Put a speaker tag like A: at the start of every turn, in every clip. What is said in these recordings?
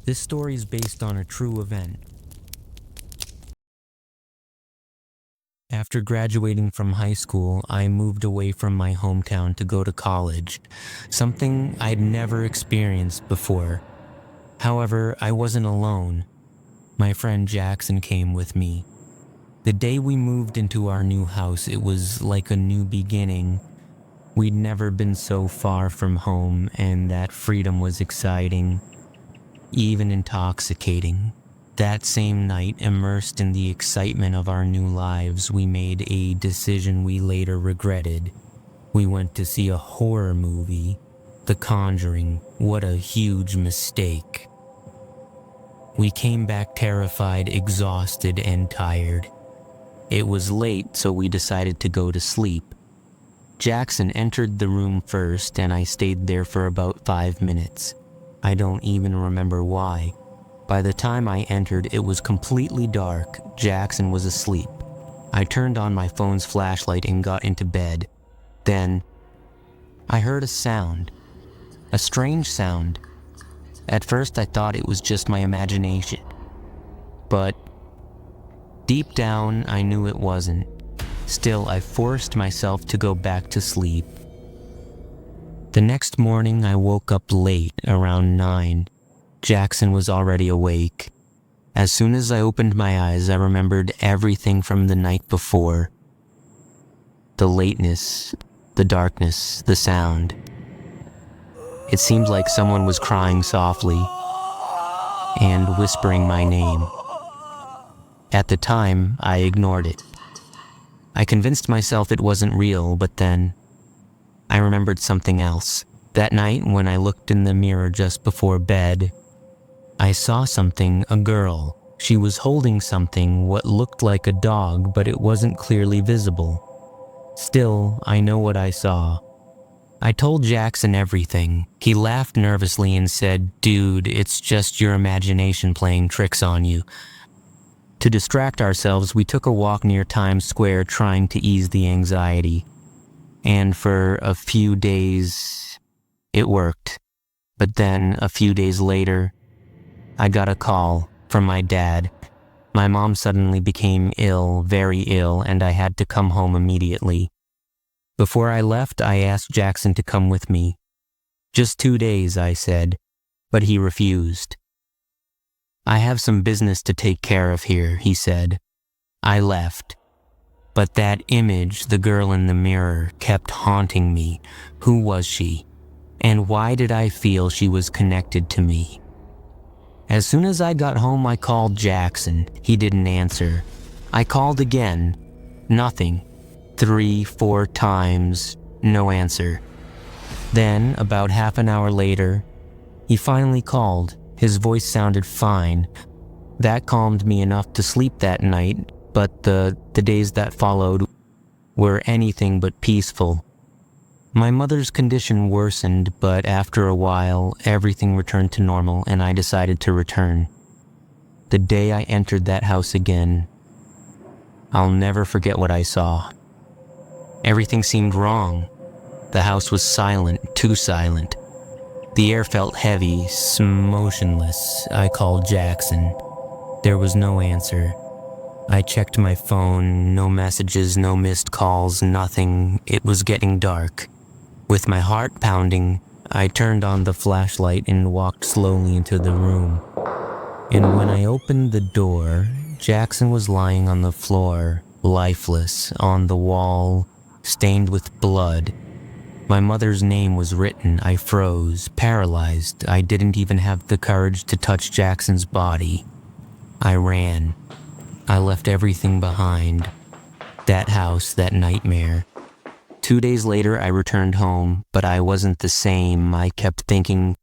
A: This story is based on a true event. After graduating from high school, I moved away from my hometown to go to college, something I'd never experienced before. However, I wasn't alone. My friend Jackson came with me. The day we moved into our new house, it was like a new beginning. We'd never been so far from home, and that freedom was exciting, even intoxicating. That same night, immersed in the excitement of our new lives, we made a decision we later regretted. We went to see a horror movie, The Conjuring. What a huge mistake. We came back terrified, exhausted, and tired. It was late, so we decided to go to sleep. Jackson entered the room first, and I stayed there for about 5 minutes. I don't even remember why. By the time I entered, it was completely dark. Jackson was asleep. I turned on my phone's flashlight and got into bed. Then, I heard a sound. A strange sound. At first, I thought it was just my imagination. But deep down, I knew it wasn't. Still, I forced myself to go back to sleep. The next morning, I woke up late, around 9. Jackson was already awake. As soon as I opened my eyes, I remembered everything from the night before. The lateness, the darkness, the sound. It seemed like someone was crying softly and whispering my name. At the time, I ignored it. I convinced myself it wasn't real, but then I remembered something else. That night, when I looked in the mirror just before bed, I saw something, a girl. She was holding something, what looked like a dog, but it wasn't clearly visible. Still, I know what I saw. I told Jackson everything. He laughed nervously and said, "Dude, it's just your imagination playing tricks on you." To distract ourselves, we took a walk near Times Square trying to ease the anxiety. And for a few days, it worked. But then, a few days later, I got a call from my dad. My mom suddenly became ill, very ill, and I had to come home immediately. Before I left, I asked Jackson to come with me. "Just 2 days," I said, but he refused. "I have some business to take care of here," he said. I left. But that image, the girl in the mirror, kept haunting me. Who was she? And why did I feel she was connected to me? As soon as I got home, I called Jackson. He didn't answer. I called again. Nothing. 3, 4 times. No answer. Then, about half an hour later, he finally called. His voice sounded fine. That calmed me enough to sleep that night, but the days that followed were anything but peaceful. My mother's condition worsened, but after a while, everything returned to normal and I decided to return. The day I entered that house again, I'll never forget what I saw. Everything seemed wrong. The house was silent, too silent. The air felt heavy, motionless. I called Jackson. There was no answer. I checked my phone, no messages, no missed calls, nothing. It was getting dark. With my heart pounding, I turned on the flashlight and walked slowly into the room. And when I opened the door, Jackson was lying on the floor, lifeless, on the wall, stained with blood. My mother's name was written. I froze, paralyzed. I didn't even have the courage to touch Jackson's body. I ran. I left everything behind. That house, that nightmare. 2 days later, I returned home, but I wasn't the same. I kept thinking,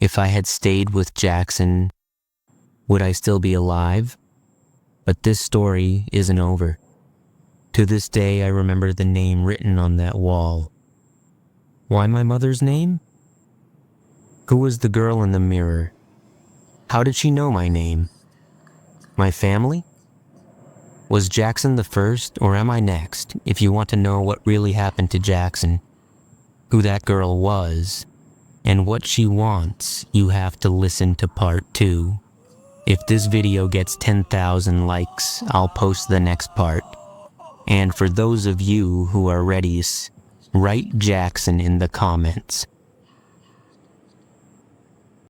A: if I had stayed with Jackson, would I still be alive? But this story isn't over. To this day, I remember the name written on that wall. Why my mother's name? Who was the girl in the mirror? How did she know my name? My family? Was Jackson the first, or am I next? If you want to know what really happened to Jackson, who that girl was, and what she wants, you have to listen to part 2. If this video gets 10,000 likes, I'll post the next part. And for those of you who are ready, write Jackson in the comments.